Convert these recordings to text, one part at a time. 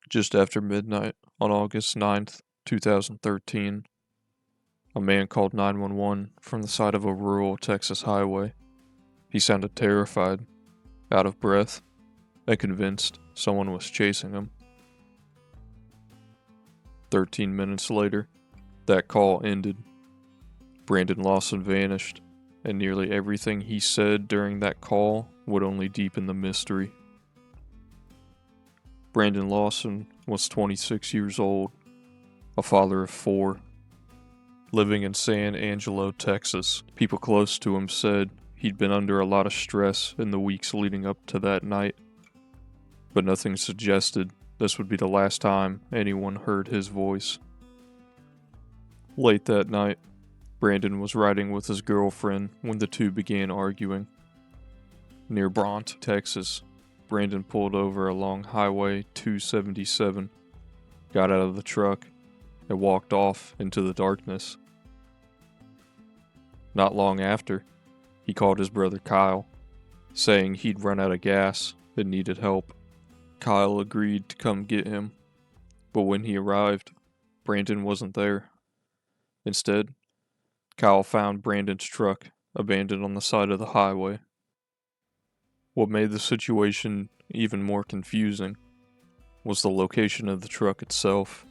Just after midnight on August 9th, 2013, a man called 911 from the side of a rural Texas highway. He sounded terrified, out of breath, and convinced someone was chasing him. 13 minutes later, that call ended. Brandon Lawson vanished, and nearly everything he said during that call would only deepen the mystery. Brandon Lawson was 26 years old, a father of four, living in San Angelo, Texas. People close to him said he'd been under a lot of stress in the weeks leading up to that night, but nothing suggested this would be the last time anyone heard his voice. Late that night, Brandon was riding with his girlfriend when the two began arguing. Near Bront, Texas, Brandon pulled over along Highway 277, got out of the truck, and walked off into the darkness. Not long after, he called his brother Kyle, saying he'd run out of gas and needed help. Kyle agreed to come get him, but when he arrived, Brandon wasn't there. Instead, Kyle found Brandon's truck abandoned on the side of the highway. What made the situation even more confusing was the location of the truck itself.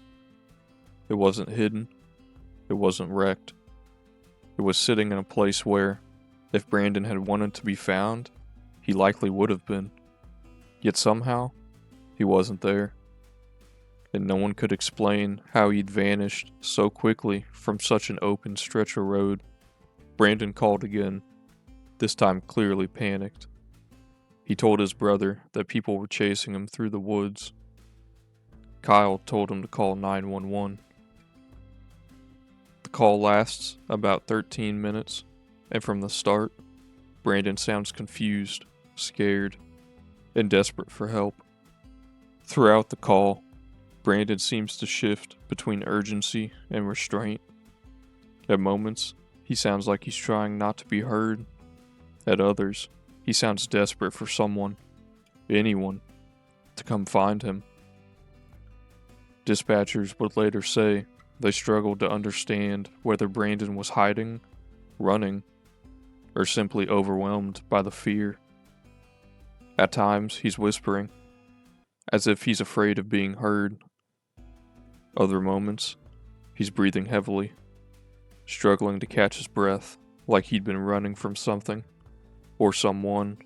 It wasn't hidden. It wasn't wrecked. It was sitting in a place where, if Brandon had wanted to be found, he likely would have been. Yet somehow, he wasn't there. And no one could explain how he'd vanished so quickly from such an open stretch of road. Brandon called again, this time clearly panicked. He told his brother that people were chasing him through the woods. Kyle told him to call 911. The call lasts about 13 minutes, and from the start, Brandon sounds confused, scared, and desperate for help. Throughout the call, Brandon seems to shift between urgency and restraint. At moments, he sounds like he's trying not to be heard. At others, he sounds desperate for someone, anyone, to come find him. Dispatchers would later say they struggled to understand whether Brandon was hiding, running, or simply overwhelmed by the fear. At times, he's whispering, as if he's afraid of being heard. Other moments, he's breathing heavily, struggling to catch his breath like he'd been running from something or someone.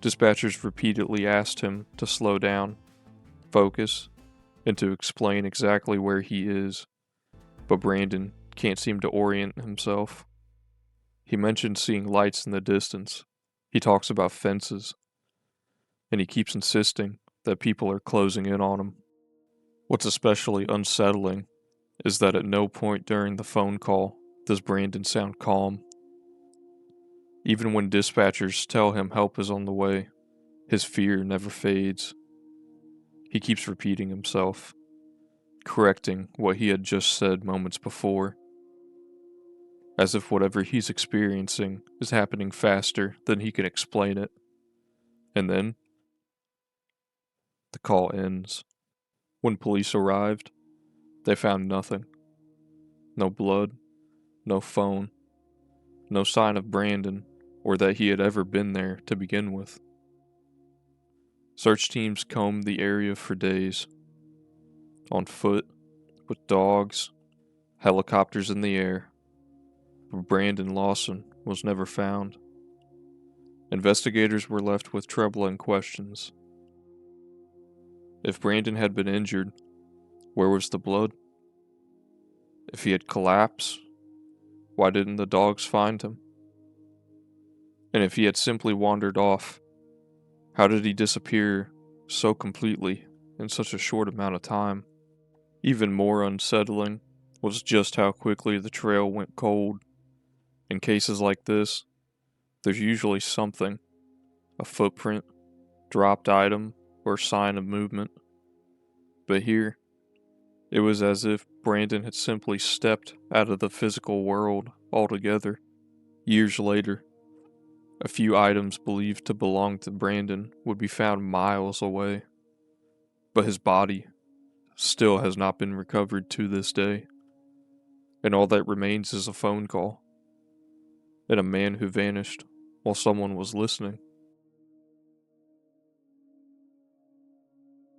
Dispatchers repeatedly asked him to slow down, focus, and to explain exactly where he is, but Brandon can't seem to orient himself. He mentions seeing lights in the distance. He talks about fences, and he keeps insisting that people are closing in on him. What's especially unsettling is that at no point during the phone call does Brandon sound calm. Even when dispatchers tell him help is on the way, his fear never fades. He keeps repeating himself, correcting what he had just said moments before, as if whatever he's experiencing is happening faster than he can explain it. And then, the call ends. When police arrived, they found nothing. No blood, no phone, no sign of Brandon or that he had ever been there to begin with. Search teams combed the area for days, on foot, with dogs, helicopters in the air, but Brandon Lawson was never found. Investigators were left with troubling questions. If Brandon had been injured, where was the blood? If he had collapsed, why didn't the dogs find him? And if he had simply wandered off, how did he disappear so completely in such a short amount of time? Even more unsettling was just how quickly the trail went cold. In cases like this, there's usually something, a footprint, dropped item, or sign of movement. But here, it was as if Brandon had simply stepped out of the physical world altogether. Years later, a few items believed to belong to Brandon would be found miles away. but his body still has not been recovered to this day, and all that remains is a phone call and a man who vanished while someone was listening.